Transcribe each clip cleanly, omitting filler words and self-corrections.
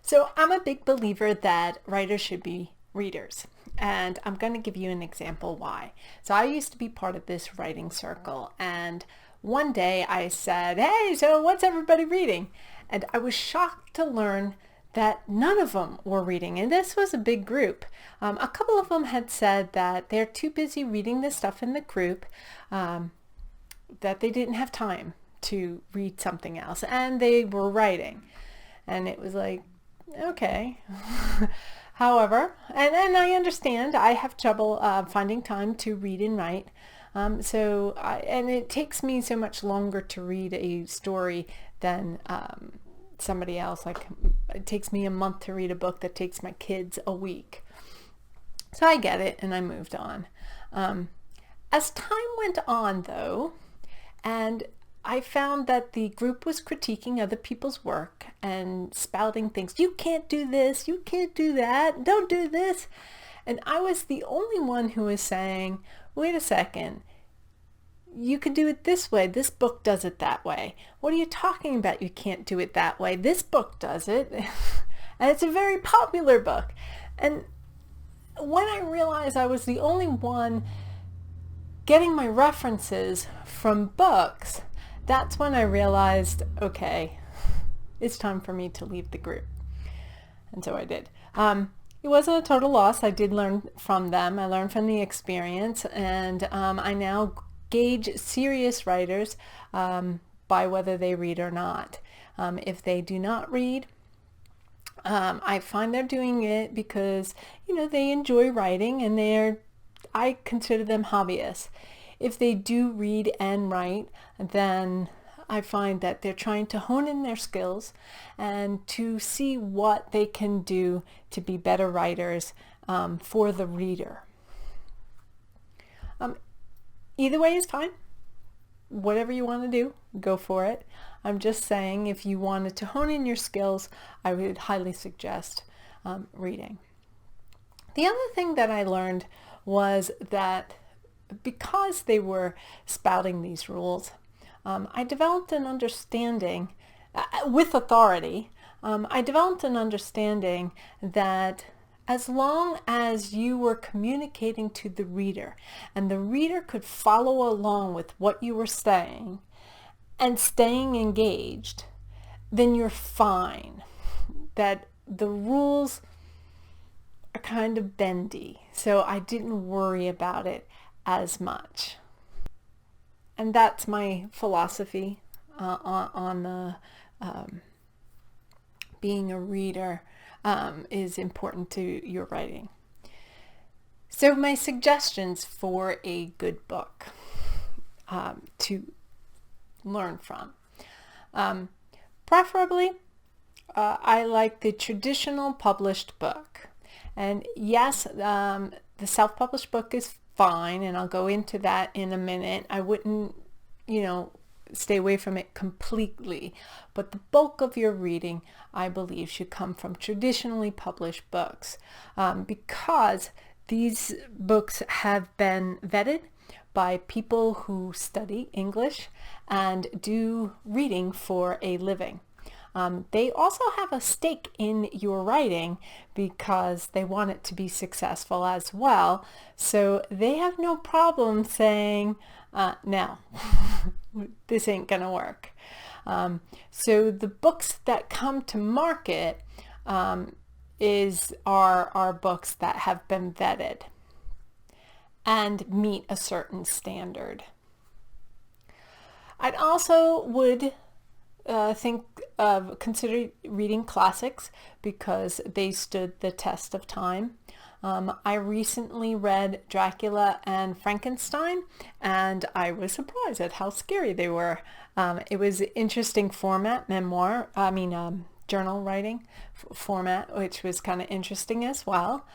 So I'm a big believer that writers should be readers. And I'm going to give you an example why. So I used to be part of this writing circle. And one day I said, hey, so what's everybody reading? And I was shocked to learn that none of them were reading. And this was a big group. A couple of them had said that they're too busy reading the stuff in the group, that they didn't have time to read something else. And they were writing. And it was like, okay. However, and I understand, I have trouble finding time to read and write. And it takes me so much longer to read a story than somebody else. Like, it takes me a month to read a book that takes my kids a week. So I get it, and I moved on. As time went on, though, and I found that the group was critiquing other people's work and spouting things. You can't do this. You can't do that. Don't do this. And I was the only one who was saying, wait a second. You could do it this way. This book does it that way. What are you talking about? You can't do it that way. This book does it. And it's a very popular book. And when I realized I was the only one getting my references from books, that's when I realized, okay, it's time for me to leave the group. And so I did. It wasn't a total loss. I did learn from them. I learned from the experience, and I now gauge serious writers by whether they read or not. If they do not read, I find they're doing it because, they enjoy writing, and I consider them hobbyists. If they do read and write, then I find that they're trying to hone in their skills and to see what they can do to be better writers for the reader. Either way is fine. Whatever you want to do, go for it. I'm just saying, if you wanted to hone in your skills, I would highly suggest reading. The other thing that I learned was that because they were spouting these rules, I developed an understanding with authority. I developed an understanding that as long as you were communicating to the reader and the reader could follow along with what you were saying and staying engaged, then you're fine. That the rules are kind of bendy, so I didn't worry about it as much. And that's my philosophy on the being a reader is important to your writing. So my suggestions for a good book to learn from. Preferably, I like the traditional published book. And yes, the self-published book is fine, and I'll go into that in a minute. I wouldn't, stay away from it completely, but the bulk of your reading, I believe, should come from traditionally published books, because these books have been vetted by people who study English and do reading for a living. They also have a stake in your writing because they want it to be successful as well. So they have no problem saying, no, this ain't going to work. So the books that come to market are books that have been vetted and meet a certain standard. I'd also would consider reading classics because they stood the test of time. I recently read Dracula and Frankenstein, and I was surprised at how scary they were. It was interesting format, journal writing format, which was kind of interesting as well.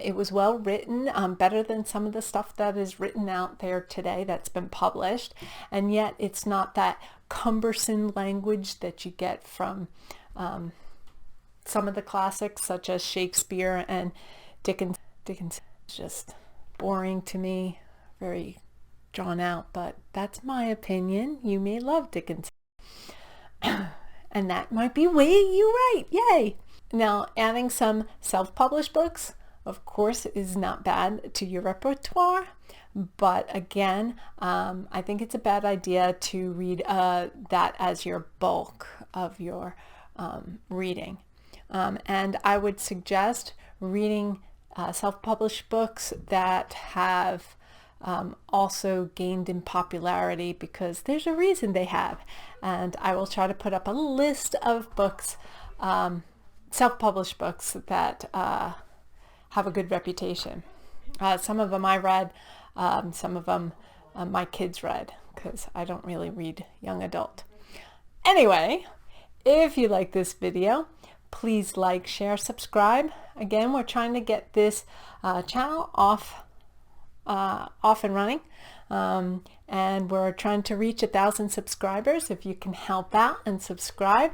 It was well written, better than some of the stuff that is written out there today that's been published, and yet it's not that cumbersome language that you get from some of the classics such as Shakespeare and Dickens. Dickens is just boring to me, very drawn out, but that's my opinion. You may love Dickens. And that might be way you right. Yay! Now, adding some self-published books, of course, is not bad to your repertoire. But again, I think it's a bad idea to read that as your bulk of your reading. And I would suggest reading self-published books that have also gained in popularity, because there's a reason they have. And I will try to put up a list of books, self-published books that have a good reputation. Some of them I read, some of them my kids read, because I don't really read young adult. Anyway, if you like this video, please like, share, subscribe. Again, we're trying to get this channel off and running, and we're trying to reach 1,000 subscribers. If you can help out and subscribe,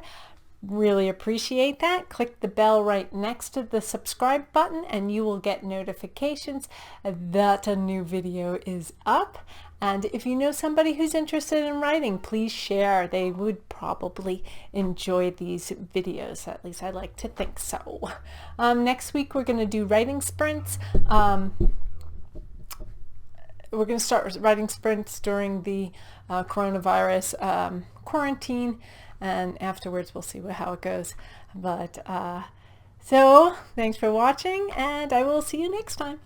really appreciate that. Click the bell right next to the subscribe button and you will get notifications that a new video is up. And if you know somebody who's interested in writing, please share. They would probably enjoy these videos. At least I like to think so. Next week we're going to do writing sprints. We're going to start writing sprints during the coronavirus quarantine, and afterwards we'll see how it goes. But so thanks for watching, and I will see you next time.